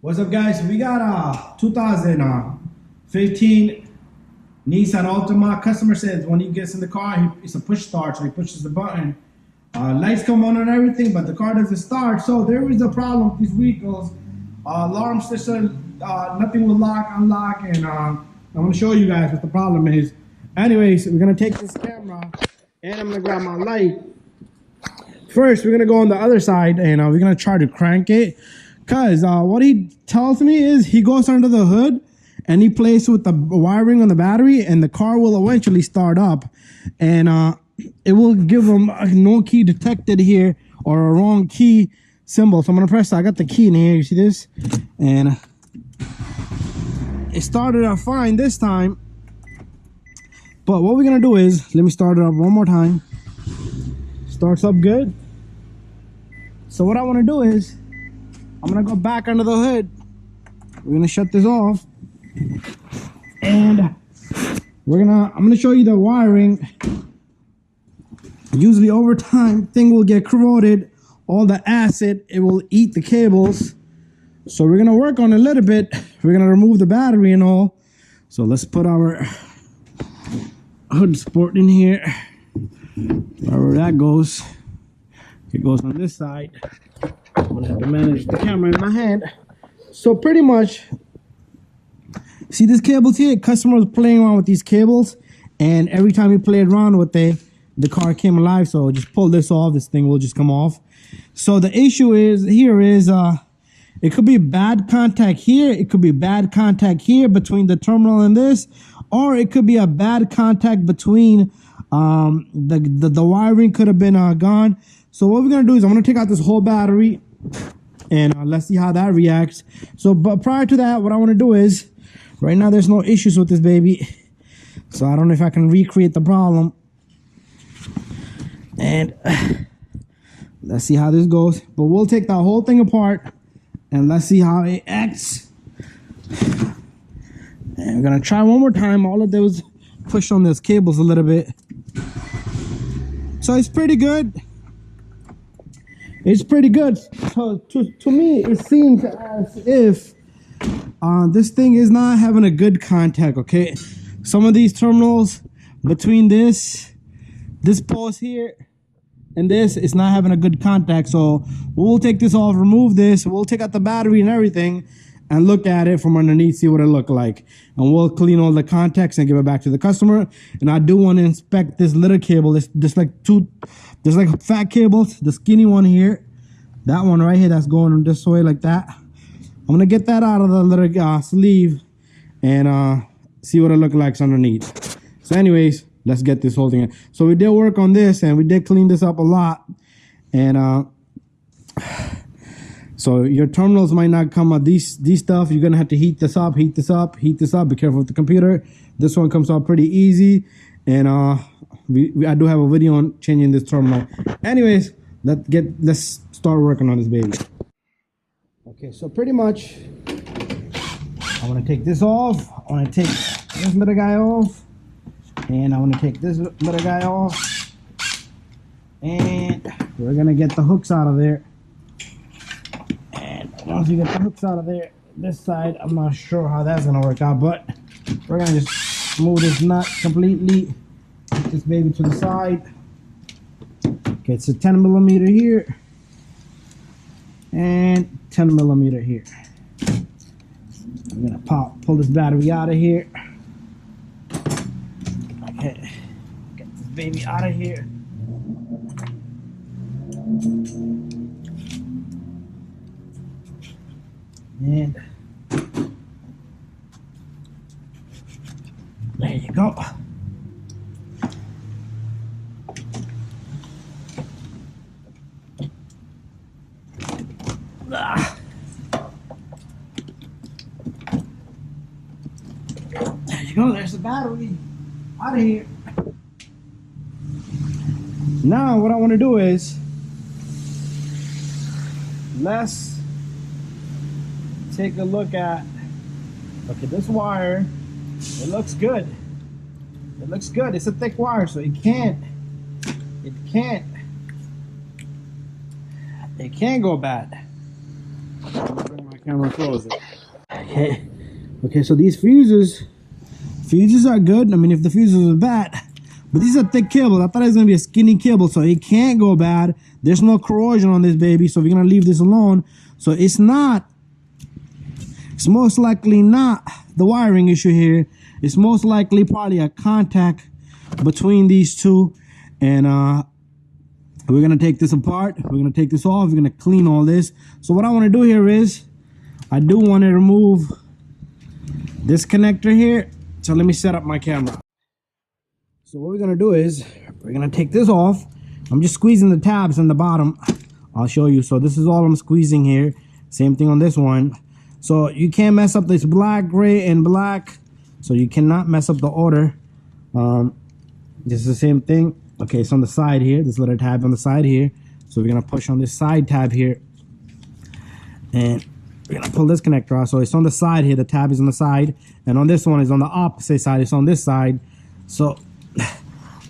What's up, guys? We got a 2015 Nissan Altima. Customer says when he gets in the car, it's a push start, so he pushes the button. Lights come on and everything, but the car doesn't start. So there is a problem with these vehicles. Alarm system, nothing will lock, unlock, and I'm gonna show you guys what the problem is. Anyways, we're gonna take this camera and I'm gonna grab my light. First, we're gonna go on the other side and we're gonna try to crank it. Cause what he tells me is he goes under the hood and he plays with the wiring on the battery, and the car will eventually start up, and it will give him a no key detected here or a wrong key symbol. So I'm gonna press. I got the key in here. You see this? And it started out fine this time. But what we're gonna do is let me start it up one more time. Starts up good. So what I want to do is I'm gonna go back under the hood. We're gonna shut this off, and I'm gonna show you the wiring. Usually over time, thing will get corroded. All the acid, it will eat the cables. So we're gonna work on it a little bit. We're gonna remove the battery and all. So let's put our hood support in here. Wherever that goes, it goes on this side. I'm gonna have to manage the camera in my hand. So pretty much, see these cables here? Customer was playing around with these cables, and every time he played around with it, the car came alive. So just pull this off, this thing will just come off. So the issue is it could be bad contact here, it could be bad contact here between the terminal and this, or it could be a bad contact between the wiring could have been gone. So what we're gonna do is I'm gonna take out this whole battery, and let's see how that reacts. So, but prior to that, what I want to do is, right now there's no issues with this baby, so I don't know if I can recreate the problem. And let's see how this goes. But we'll take the whole thing apart and let's see how it acts. And we're gonna try one more time. All I did was push on those cables a little bit. So it's pretty good. It's pretty good. So to me, it seems as if this thing is not having a good contact, okay? Some of these terminals between this post here and this, it's not having a good contact. So we'll take this off, remove this, we'll take out the battery and everything and look at it from underneath, see what it look like. And we'll clean all the contacts and give it back to the customer. And I do want to inspect this little cable. There's like fat cables, the skinny one here, that one right here that's going this way like that. I'm gonna get that out of the little sleeve and see what it looks like underneath. So anyways, let's get this whole thing in. So we did work on this and we did clean this up a lot. And so your terminals might not come out these stuff. You're gonna have to heat this up. Be careful with the computer. This one comes out pretty easy. And I do have a video on changing this terminal. Anyways, let's start working on this baby. Okay, so pretty much I want to take this off. I want to take this little guy off, and I want to take this little guy off, and we're gonna get the hooks out of there. And once you get the hooks out of there, this side, I'm not sure how that's gonna work out, but we're gonna just move this nut completely, put this baby to the side. Okay, it's a 10 millimeter here and 10 millimeter here. I'm gonna pull this battery out of here. Okay, get this baby out of here. And there you go. There you go, there's the battery out of here. Now what I want to do is let's take a look at, okay, this wire, it looks good. It looks good. It's a thick wire, so it can't It can go bad. Bring my camera closer. Okay, so these fuses are good. I mean, if the fuses are bad, but these are thick cables. I thought it was gonna be a skinny cable, so it can't go bad. There's no corrosion on this baby, so we're gonna leave this alone. So it's most likely not the wiring issue here. It's most likely probably a contact between these two, and we're gonna take this apart. We're gonna take this off. We're gonna clean all this. So what I want to do here is, I do want to remove this connector here. So let me set up my camera. So what we're gonna do is, we're gonna take this off. I'm just squeezing the tabs on the bottom. I'll show you. So this is all I'm squeezing here. Same thing on this one. So you can't mess up this black, gray, and black. So you cannot mess up the order. This is the same thing. Okay, it's on the side here. This little tab on the side here. So we're gonna push on this side tab here, and we're gonna pull this connector out. So it's on the side here. The tab is on the side, and on this one is on the opposite side. It's on this side. So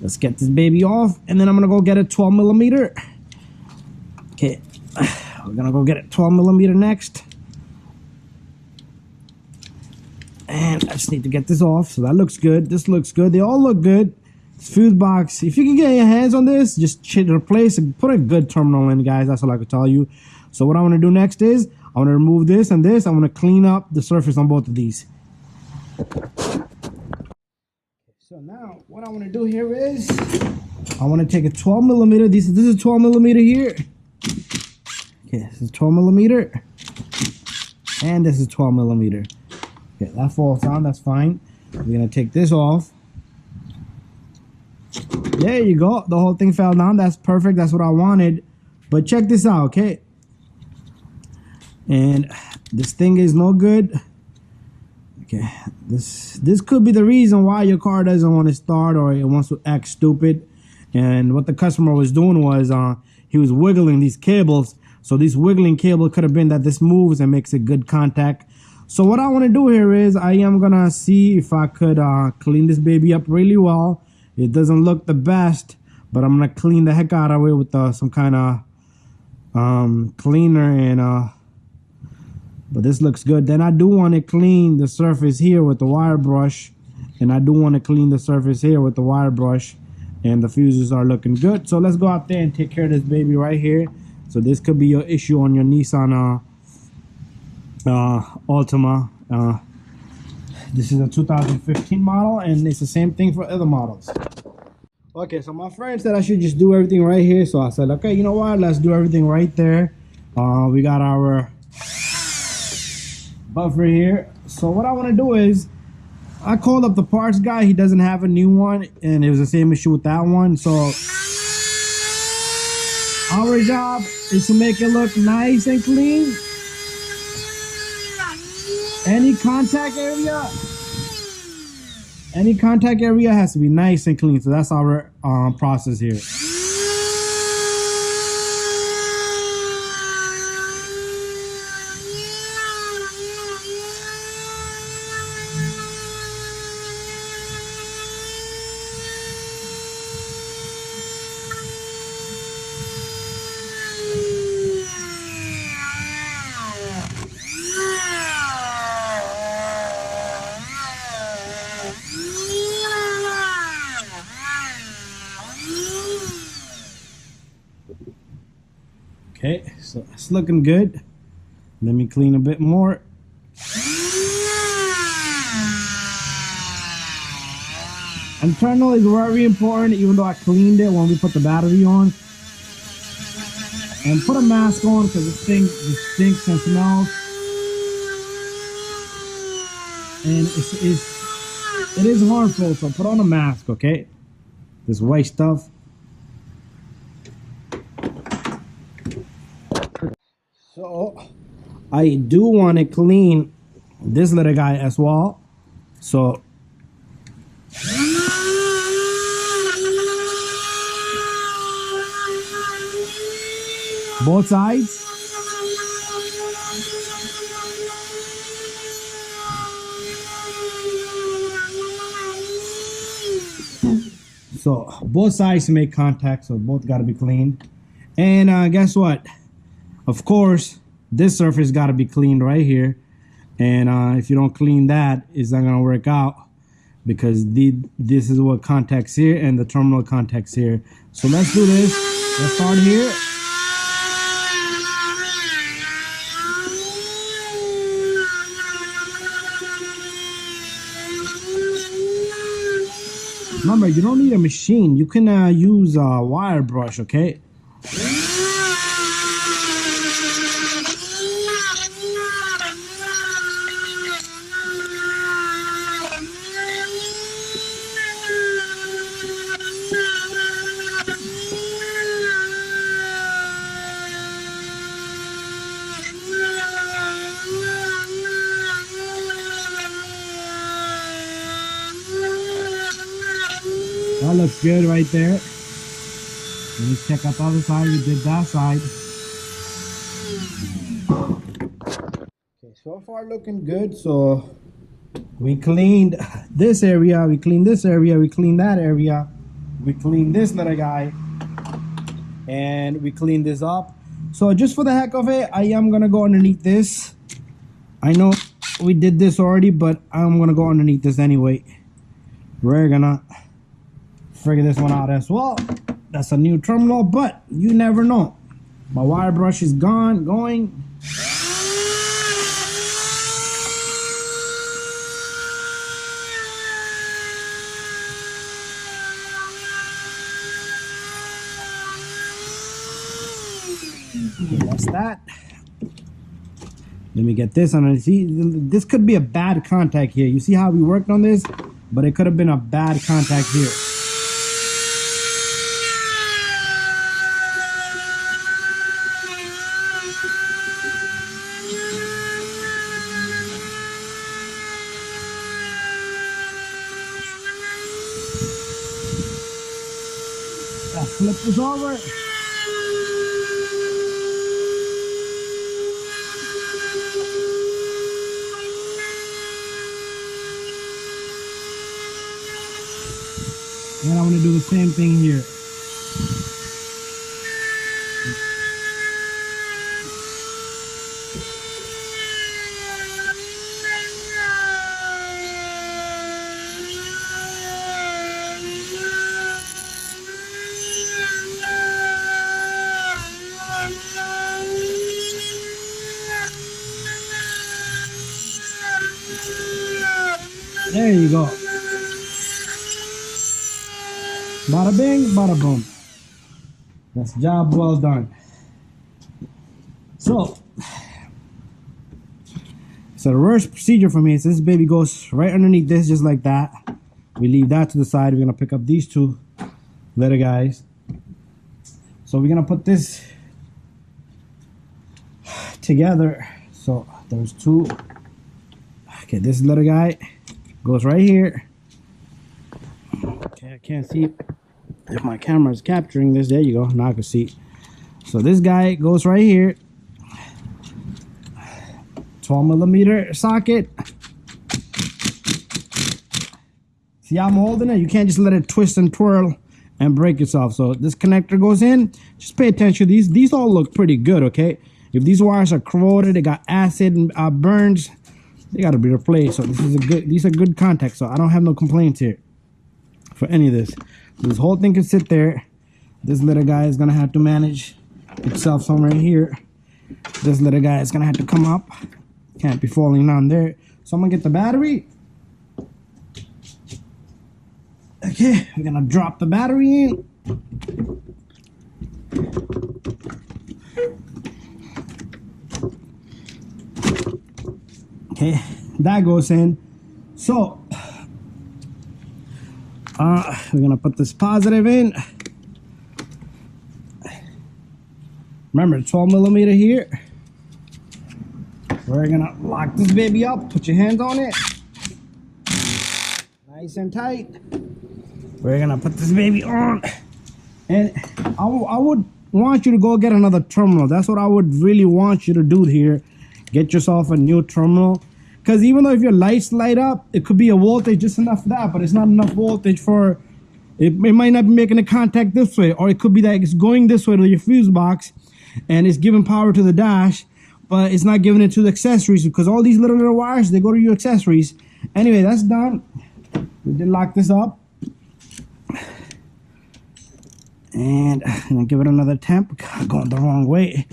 let's get this baby off, and then I'm gonna go get a 12 millimeter. Okay, we're gonna go get a 12 millimeter next. And I just need to get this off. So that looks good. This looks good. They all look good. This fuse box, if you can get your hands on this, just replace it. Put a good terminal in, guys. That's all I can tell you. So what I want to do next is, I want to remove this and this. I want to clean up the surface on both of these. So now what I want to do here is, I want to take a 12 millimeter. This is 12 millimeter here. Okay, this is 12 millimeter. And this is 12 millimeter. Okay, that falls down, that's fine. We're gonna take this off. There you go, the whole thing fell down. That's perfect, that's what I wanted. But check this out, okay? And this thing is no good. Okay, this could be the reason why your car doesn't want to start, or it wants to act stupid. And what the customer was doing was, he was wiggling these cables. So this wiggling cable could have been that this moves and makes a good contact. So what I want to do here is, I am gonna see if I could clean this baby up really well. It doesn't look the best, but I'm gonna clean the heck out of it with some kind of cleaner, and but this looks good. Then I do want to clean the surface here with the wire brush, and I do want to clean the surface here with the wire brush, and the fuses are looking good. So let's go out there and take care of this baby right here. So this could be your issue on your Nissan Altima. This is a 2015 model, and it's the same thing for other models. Okay, so my friend said I should just do everything right here, so I said, okay, you know what, let's do everything right there. We got our buffer here. So what I want to do is, I called up the parts guy. He doesn't have a new one, and it was the same issue with that one. So our job is to make it look nice and clean. Any contact area has to be nice and clean. So that's our process here. Okay, so it's looking good. Let me clean a bit more. Internal is very important, even though I cleaned it when we put the battery on. And put a mask on, because it stinks and smells. And it is harmful, so put on a mask, okay? This white stuff. So I do want to clean this little guy as well. So both sides. So both sides make contact, so both got to be cleaned. And guess what? Of course, this surface got to be cleaned right here. And if you don't clean that, it's not gonna work out, because this is what contacts here and the terminal contacts here. So let's do this. Let's start here. Remember, you don't need a machine. You can use a wire brush, okay? That looks good right there. Let me check out the other side. We did that side. Okay, so far looking good. So we cleaned this area, we cleaned this area, we cleaned that area, we cleaned this little guy, and we cleaned this up. So just for the heck of it, I am gonna go underneath this. I know we did this already, but I'm gonna go underneath this anyway. We're gonna figure this one out as well. That's a new terminal, but you never know. My wire brush is going. Okay, that's that. Let me get this on. See, this could be a bad contact here. You see how we worked on this, but it could have been a bad contact here. Flip this over. And I'm going to do the same thing here. There you go. Bada bing, bada boom. That's job well done. So it's a reverse procedure for me. So this baby goes right underneath this, just like that. We leave that to the side. We're gonna pick up these two little guys. So we're gonna put this together. So there's two. Okay, this little guy goes right here. Okay, I can't see if my camera is capturing this. There you go. Now I can see. So this guy goes right here. 12mm socket. See how I'm holding it? You can't just let it twist and twirl and break itself. So this connector goes in. Just pay attention. These all look pretty good, okay? If these wires are corroded, they got acid and burns, they got to be replaced. So these are good contacts. So I don't have no complaints here for any of this. This whole thing can sit there. This little guy is gonna have to manage itself somewhere here. This little guy is gonna have to come up. Can't be falling down there. So I'm gonna get the battery. Okay, we're gonna drop the battery in. Okay, that goes in. So we're gonna put this positive in. Remember, 12mm here. We're gonna lock this baby up. Put your hands on it, nice and tight. We're gonna put this baby on, and I would want you to go get another terminal. That's what I would really want you to do here. Get yourself a new terminal, because even though if your lights light up, it could be a voltage just enough for that, but it's not enough voltage for it. It might not be making a contact this way, or it could be that it's going this way to your fuse box and it's giving power to the dash, but it's not giving it to the accessories because all these little wires, they go to your accessories. Anyway, that's done. We did lock this up. And I'm gonna give it another temp. Going the wrong way.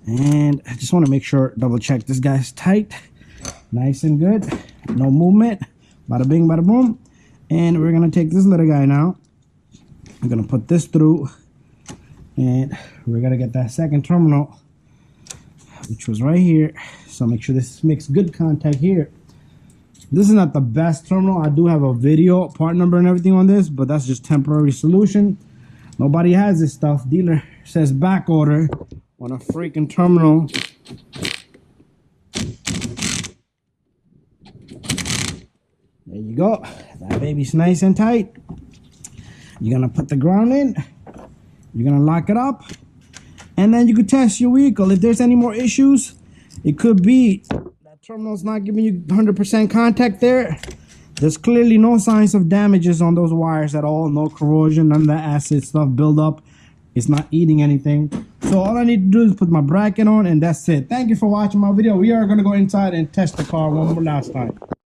And I just want to make sure, double check this guy's tight. Nice and good. No movement. Bada bing, bada boom. And we're gonna take this little guy now. I'm gonna put this through. And we're gonna get that second terminal, which was right here. So make sure this makes good contact here. This is not the best terminal. I do have a video, part number and everything on this, but that's just temporary solution. Nobody has this stuff. Dealer says back order on a freaking terminal. There you go. That baby's nice and tight. You're gonna put the ground in. You're gonna lock it up. And then you could test your vehicle. If there's any more issues, it could be that terminal's not giving you 100% contact there. There's clearly no signs of damages on those wires at all. No corrosion, none of that acid stuff build up. It's not eating anything. So all I need to do is put my bracket on and that's it. Thank you for watching my video. We are going to go inside and test the car one more last time.